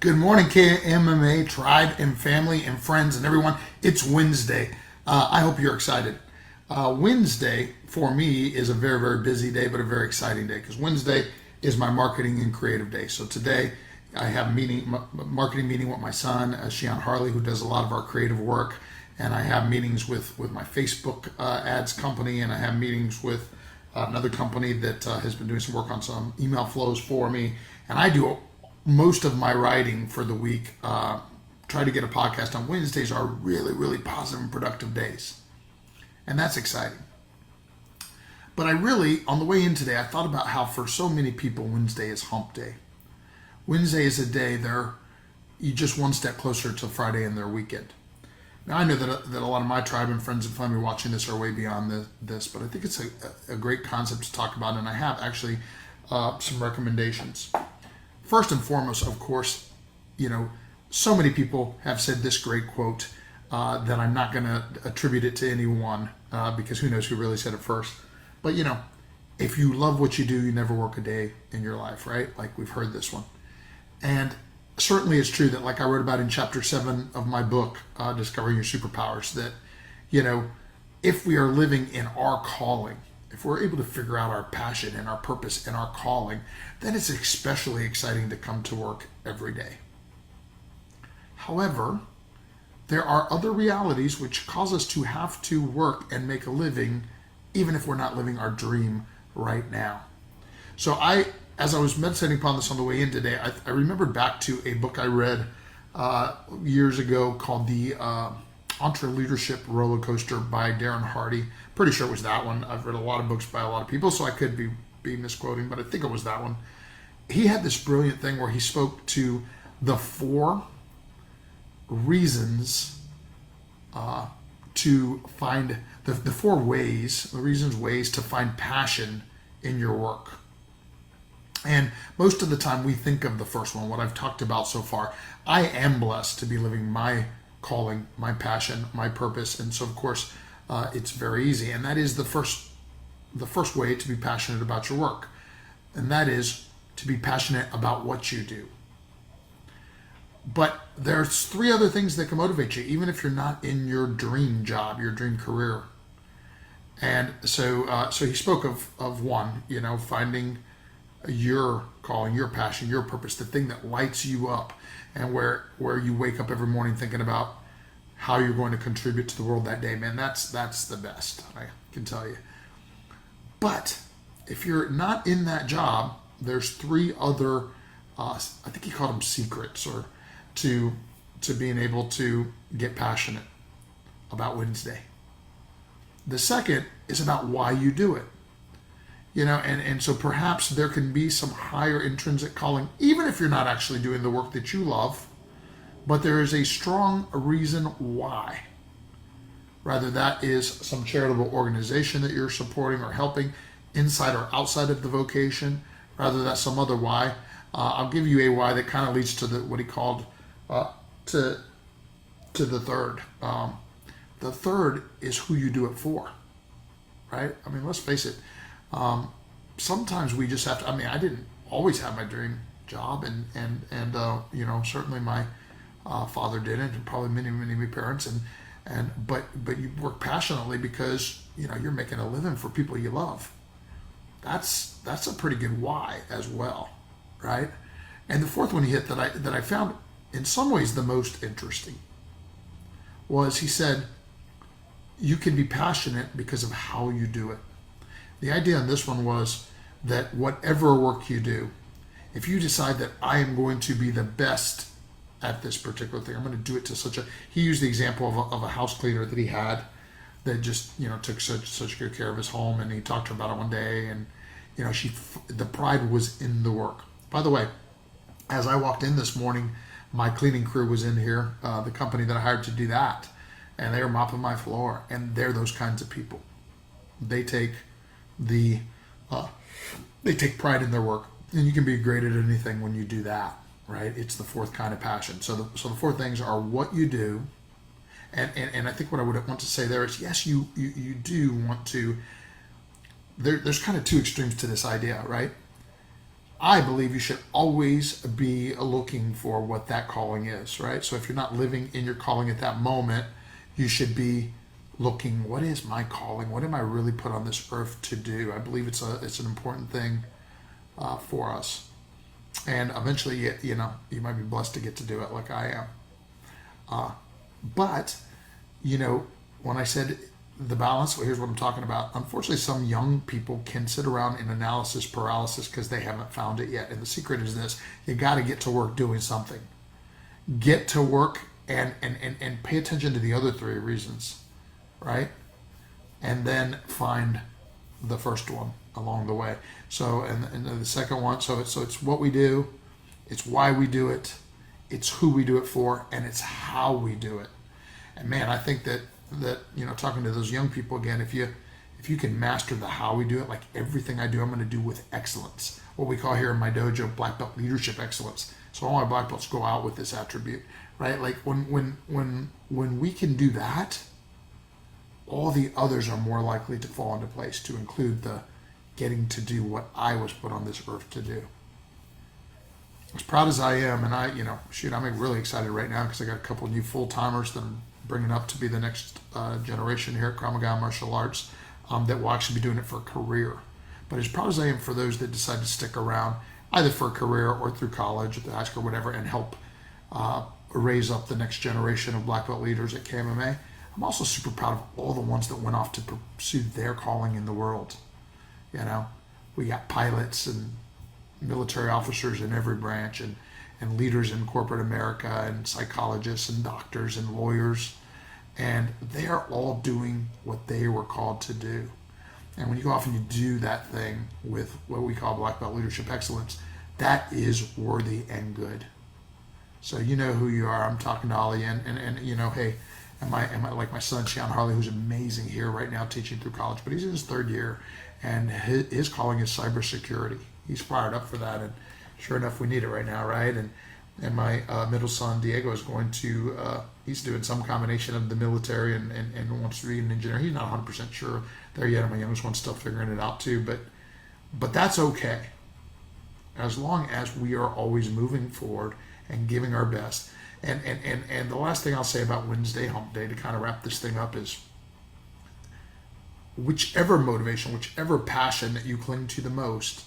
Good morning, KMMA tribe and family and friends and everyone. It's Wednesday. I hope you're excited. Wednesday for me is a very, very busy day, but a very exciting day because Wednesday is my marketing and creative day. So today I have a marketing meeting with my son, Shion Harley, who does a lot of our creative work, and I have meetings with my Facebook ads company, and I have meetings with another company that has been doing some work on some email flows for me, and I do most of my writing for the week. Try to get a podcast on Wednesdays are really, really positive and productive days. And that's exciting. But on the way in today, I thought about how for so many people, Wednesday is hump day. Wednesday is a day you just one step closer to Friday and their weekend. Now, I know that a lot of my tribe and friends and family watching this are way beyond this, but I think it's a great concept to talk about, and I have actually some recommendations. First and foremost, of course, so many people have said this great quote that I'm not going to attribute it to anyone because who knows who really said it first. But, if you love what you do, you never work a day in your life, right? Like we've heard this one. And certainly it's true that, like I wrote about in chapter 7 of my book, Discovering Your Superpowers, that, if we are living in our calling, if we're able to figure out our passion and our purpose and our calling, then it's especially exciting to come to work every day. However, there are other realities which cause us to have to work and make a living, even if we're not living our dream right now. So as I was meditating upon this on the way in today, I remembered back to a book I read years ago called the EntreLeadership Roller Coaster by Darren Hardy. Pretty sure it was that one. I've read a lot of books by a lot of people, so I could be misquoting, but I think it was that one. He had this brilliant thing where he spoke to the 4 reasons to find the 4 ways to find passion in your work. And most of the time we think of the first one, what I've talked about so far. I am blessed to be living my calling, my passion, my purpose, and so of course it's very easy. And that is the first way to be passionate about your work, and that is to be passionate about what you do. But there's 3 other things that can motivate you, even if you're not in your dream job, your dream career. And so he spoke of one, finding your calling, your passion, your purpose, the thing that lights you up, and where you wake up every morning thinking about how you're going to contribute to the world that day. Man, that's the best, I can tell you. But if you're not in that job, there's 3 other, I think he called them secrets, or to being able to get passionate about Wednesday. The second is about why you do it. And so perhaps there can be some higher intrinsic calling, even if you're not actually doing the work that you love, but there is a strong reason why. Rather, that is some charitable organization that you're supporting or helping inside or outside of the vocation. Rather, that's some other why. I'll give you a why that kind of leads to what he called to the third. The third is who you do it for, right? I mean, let's face it. Sometimes we just have to. I mean, I didn't always have my dream job, and certainly my father didn't, and probably many parents, but you work passionately because you're making a living for people you love. That's a pretty good why as well, right? And the fourth one he hit that I found in some ways the most interesting was he said, you can be passionate because of how you do it. The idea on this one was that whatever work you do, if you decide that I am going to be the best at this particular thing, I'm going to do it to he used the example of a house cleaner that he had that just, took such good care of his home, and he talked to her about it one day, and, the pride was in the work. By the way, as I walked in this morning, my cleaning crew was in here, the company that I hired to do that, and they were mopping my floor, and they're those kinds of people. They take pride in their work, and you can be great at anything when you do that, right? It's the 4th kind of passion. So the 4 things are what you do, and I think what I would want to say there is, yes, you do want to. There's kind of 2 extremes to this idea, right? I believe you should always be looking for what that calling is, right? So if you're not living in your calling at that moment, you should be looking, what is my calling? What am I really put on this earth to do? I believe it's an important thing for us. And eventually, you might be blessed to get to do it like I am. But, when I said the balance, well, here's what I'm talking about. Unfortunately, some young people can sit around in analysis paralysis because they haven't found it yet. And the secret is this: you got to get to work doing something. Get to work and pay attention to the other three reasons, right? And then find the first one along the way. So, and the second one, so it's what we do, it's why we do it, it's who we do it for, and it's how we do it. And man, I think that talking to those young people again, if you can master the how we do it, like everything I do, I'm going to do with excellence. What we call here in my dojo black belt leadership excellence. So all my black belts go out with this attribute, right? Like when we can do that, all the others are more likely to fall into place, to include the getting to do what I was put on this earth to do. As proud as I am, and I'm really excited right now because I got a couple of new full-timers that I'm bringing up to be the next generation here at Krav Maga Martial Arts that will actually be doing it for a career. But as proud as I am for those that decide to stick around, either for a career or through college, or the high school, or whatever, and help raise up the next generation of black belt leaders at KMMA, I'm also super proud of all the ones that went off to pursue their calling in the world. We got pilots and military officers in every branch, and leaders in corporate America, and psychologists and doctors and lawyers, and they are all doing what they were called to do. And when you go off and you do that thing with what we call black belt leadership excellence, that is worthy and good. So you know who you are. I'm talking to Ollie, and hey, am I like my son Sean Harley, who's amazing here right now teaching through college, but he's in his third year, and his calling is cybersecurity. He's fired up for that, and sure enough, we need it right now, right? And my middle son Diego is going to he's doing some combination of the military and wants to be an engineer. He's not 100% sure there yet, and my youngest one's still figuring it out too, but that's okay, as long as we are always moving forward and giving our best. And the last thing I'll say about Wednesday Hump Day, to kind of wrap this thing up, is whichever motivation, whichever passion that you cling to the most,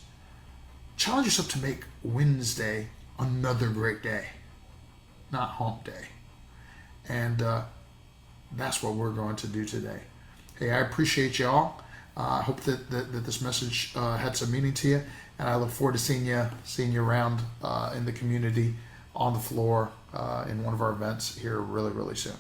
challenge yourself to make Wednesday another great day, not Hump Day. And that's what we're going to do today. Hey, I appreciate y'all. I hope that this message had some meaning to you, and I look forward to seeing you around in the community, on the floor, in one of our events here really, really soon.